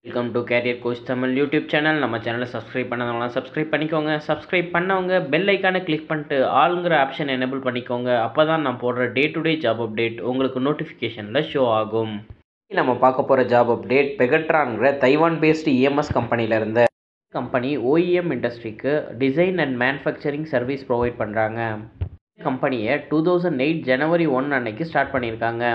Welcome to career coach Tamil YouTube channel. நம்ம சேனலை subscribe பண்ணாதவங்களாம் சப்ஸ்கிரைப் பண்ணிக்கோங்க. சப்ஸ்கிரைப் பண்ணவங்க பெல் ஐக்கானை கிளிக் பண்ணிட்டு ஆளுங்கிற ஆப்ஷன் எனேபிள் பண்ணிக்கோங்க. அப்போ தான் நான் போடுற day to day job update உங்களுக்கு நோட்டிஃபிகேஷனில் ஷோ ஆகும். நம்ம பார்க்க போகிற ஜாப் அப்டேட் பெகட்ரான்கிற தைவான் பேஸ்டு இஎம்எஸ் கம்பெனியிலேருந்து. கம்பெனி OEM இண்டஸ்ட்ரிக்கு design and manufacturing service provide பண்ணுறாங்க. கம்பெனியை 2008 ஜனவரி 1 அன்னைக்கு ஸ்டார்ட் பண்ணியிருக்காங்க.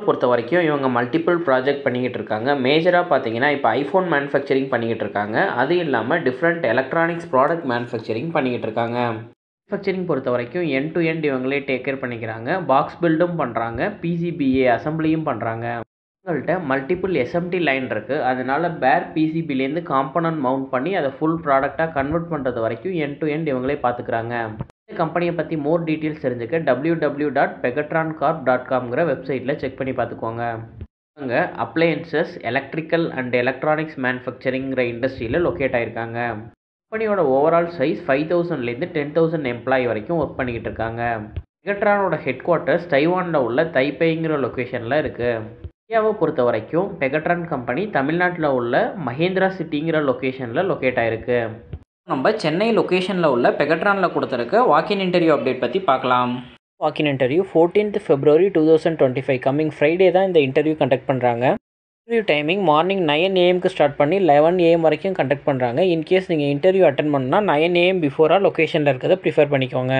பொறுத்த வரைக்கும் இவங்க மல்டிபிள் ப்ராஜெக்ட் பண்ணிக்கிட்டு இருக்காங்க. மேஜராக பார்த்தீங்கன்னா இப்போ ஐஃபோன் மேனுஃபேக்சரிங் பண்ணிக்கிட்டு இருக்காங்க. அது இல்லாமல் டிஃப்ரெண்ட் எலக்ட்ரானிக்ஸ் ப்ராடக்ட் மேனுஃபேக்சரிங் பண்ணிக்கிட்டு இருக்காங்க. மேனுஃபேக்சரிங் பொறுத்த வரைக்கும் எண்ட் டு எண்ட் இவங்களே டேக் கேர் பண்ணிக்கிறாங்க. பாக்ஸ் பில்டும் பண்ணுறாங்க, PCBA அசம்பிளியும் பண்ணுறாங்க. இவங்கள்ட்ட மல்டிபிள் SMT லைன் இருக்குது. அதனால பேர் PCBலேருந்து காம்பனன்ட் மவுண்ட் பண்ணி அதை ஃபுல் ப்ராடக்டாக கன்வெர்ட் பண்ணுறது வரைக்கும் எண்ட் டு எண்ட் இவங்களே பார்த்துக்கிறாங்க. இந்த கம்பெனியை பற்றி மோர் டீட்டெயில்ஸ் தெரிஞ்சுக்க www.pegatroncorp.comங்கிற வெப்சைட்டில் செக் பண்ணி பார்த்துக்கோங்க. அங்கே அப்ளையன்சஸ், எலக்ட்ரிக்கல் அண்ட் எலக்ட்ரானிக்ஸ் மேனுஃபேக்சரிங்கிற இண்டஸ்ட்ரியில் லொக்கேட் ஆகிருக்காங்க. கம்பெனியோட ஓவரால் சைஸ் 5000லேருந்து 10,000 எம்ப்ளாயி வரைக்கும் ஒர்க் பண்ணிக்கிட்டு இருக்காங்க. பெகட்ரானோட ஹெட் குவார்ட்டர்ஸ் தைவானில் உள்ள தைப்பேங்கிற லொக்கேஷனில் இருக்குது. இந்தியாவை பொறுத்த வரைக்கும் பெகட்ரான் கம்பெனி தமிழ்நாட்டில் உள்ள மஹேந்திரா சிட்டிங்கிற லொக்கேஷனில் லொக்கேட் ஆகிருக்கு. நம்ம சென்னை லொக்கேஷனில் உள்ள பெகட்ரானில் கொடுத்துருக்க வாக்கின் இன்டர்வியூ அப்டேட் பற்றி பார்க்கலாம். Walk in interview 14th February 2025 coming Friday தான் இந்த இன்டர்வியூ கண்டக்ட் பண்ணுறாங்க. Interview timing morning 9 AM start பண்ணி 11 AM வரைக்கும் கண்டக்ட் பண்ணுறாங்க. இன்கேஸ் நீங்கள் இன்டர்வியூ அட்டன் பண்ணால் 9 AM பிஃபோராக லொக்கேஷனில் இருக்கிறத ப்ரிஃபர் பண்ணிக்கோங்க.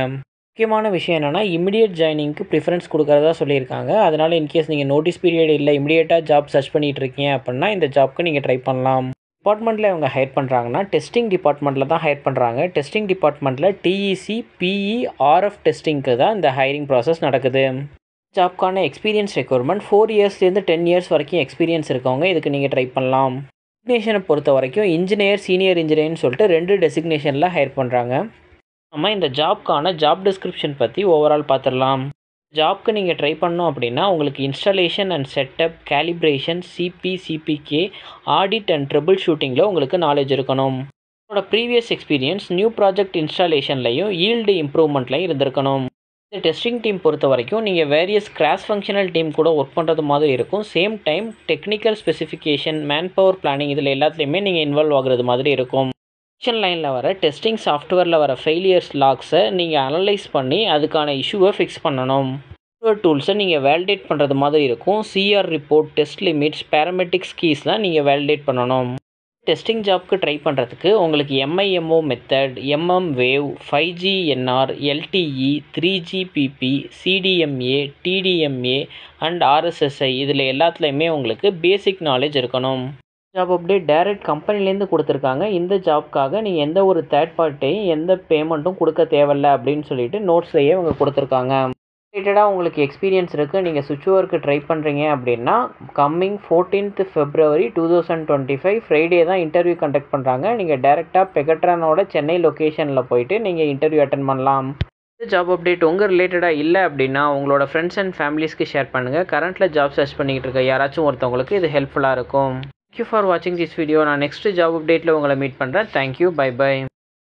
முக்கியமான விஷயம் என்னென்னா இமிடியேட் ஜாயினிங்க்கு ப்ரிஃபரன்ஸ் கொடுக்குறதா சொல்லியிருக்காங்க. அதனால் இன்கேஸ் நீங்கள் நோட்டீஸ் பீரியட் இல்லை இமிடியேட்டாக ஜாப் சர்ச் பண்ணிகிட்டு இருக்கீங்க அப்படின்னா இந்த ஜாப்க்கு நீங்கள் ட்ரை பண்ணலாம். டிபார்ட்மெண்ட்டில் இவங்க ஹையர் பண்ணுறாங்கன்னா டெஸ்டிங் டிபார்ட்மெண்ட்டில் தான் ஹையர் பண்ணுறாங்க. டெஸ்டிங் டிபார்ட்மெண்ட்டில் TEC, PE, RF டெஸ்டிங்க்கு தான் இந்த ஹையரிங் ப்ராசஸ் நடக்குது. ஜாப்க்கான எக்ஸ்பீரியன்ஸ் ரெக்யர்மெண்ட் 4 இயர்ஸ்லேருந்து 10 இயர்ஸ் வரைக்கும் எக்ஸ்பீரியன்ஸ் இருக்கவங்க இதுக்கு நீங்கள் ட்ரை பண்ணலாம். டெசிக்னேஷனை பொறுத்த வரைக்கும் இன்ஜினியர், சீனியர் இன்ஜினியர்னு சொல்லிட்டு 2 டெசிக்னேஷனில் ஹையர் பண்ணுறாங்க. நம்ம இந்த ஜாப்க்கான ஜாப் டிஸ்கிரிப்ஷன் பற்றி ஓவரால் பார்த்துடலாம். ஜாப்க்கு நீங்கள் ட்ரை பண்ணோம் அப்படின்னா உங்களுக்கு installation and setup, calibration, CPK, audit and trouble ஷூட்டிங்கில் உங்களுக்கு நாலேஜ் இருக்கணும். உங்களோட ப்ரீவியஸ் எக்ஸ்பீரியன்ஸ் நியூ ப்ராஜெக்ட் இன்ஸ்டாலேஷன்லையும் ஈல்டு இம்ப்ரூவ்மெண்ட்லையும் இருந்திருக்கணும். இந்த டெஸ்டிங் டீம் பொறுத்த வரைக்கும் நீங்கள் வேரியஸ் கிராஸ் ஃபங்க்ஷனல் டீம் கூட ஒர்க் பண்ணுறது மாதிரி இருக்கும். Same time technical specification, man power planning இதில் எல்லாத்துலேயுமே நீங்கள் இன்வால்வ் ஆகுறது மாதிரி இருக்கும். ப்ரொடக்ஷன் லைனில் வர டெஸ்டிங் சாஃப்ட்வேரில் வர ஃபெயிலியர்ஸ் லாக்ஸை நீங்கள் அனலைஸ் பண்ணி அதுக்கான இஷ்யூவை ஃபிக்ஸ் பண்ணணும். சாஃப்ட்வேர் டூல்ஸை நீங்கள் வேலிடேட் பண்ணுறது மாதிரி இருக்கும். CR ரிப்போர்ட், டெஸ்ட் லிமிட்ஸ், பேராமெட்ரிக்ஸ் கீஸ்லாம் நீங்கள் வேலிடேட் பண்ணணும். டெஸ்டிங் ஜாப்க்கு ட்ரை பண்ணுறதுக்கு உங்களுக்கு MIMO method, Wave, 5G NR, LTE, 3GPP, CDMA, TDMA and RSSI இதில் எல்லாத்துலேயுமே உங்களுக்கு பேசிக் நாலேஜ் இருக்கணும். ஜாப் அப்டேட் டைரக்ட் கம்பெனிலேருந்து கொடுத்துருக்காங்க. இந்த ஜாப்க்காக நீங்கள் எந்த ஒரு தேர்ட் பார்ட்டியும் எந்த பேமெண்ட்டும் கொடுக்க தேவையில்லை அப்படின்னு சொல்லிட்டு நோட்ஸ்லேயே அவங்க கொடுத்துருக்காங்க. ரிலேட்டடாக உங்களுக்கு எக்ஸ்பீரியன்ஸ் இருக்குது, நீங்கள் சுவிட்ச் ஓவருக்கு ட்ரை பண்ணுறீங்க அப்படின்னா கம்மிங் 14th February 2025 ஃப்ரைடே தான் இன்டர்வியூ கண்டக்ட் பண்ணுறாங்க. நீங்கள் டைரெக்டாக பெகட்ரானோட சென்னை லொக்கேஷனில் போயிட்டு நீங்கள் இன்டர்வியூ அட்டன் பண்ணலாம். இந்த ஜாப் அப்டேட் உங்கள் ரிலேட்டடாக இல்லை அப்படின்னா உங்களோட ஃப்ரெண்ட்ஸ் அண்ட் ஃபேமிலிஸ்க்கு ஷேர் பண்ணுங்கள். கரண்ட்டில் ஜாப் சர்ச் பண்ணிக்கிட்டு இருக்க யாராச்சும் ஒருத்தவங்களுக்கு இது ஹெல்ப்ஃபுல்லாக இருக்கும். Thank you for watching this video. நான் நெக்ஸ்ட் ஜாப் அப்டேட்டில் உங்களை மீட் பண்ணுறேன். Thank you, bye by.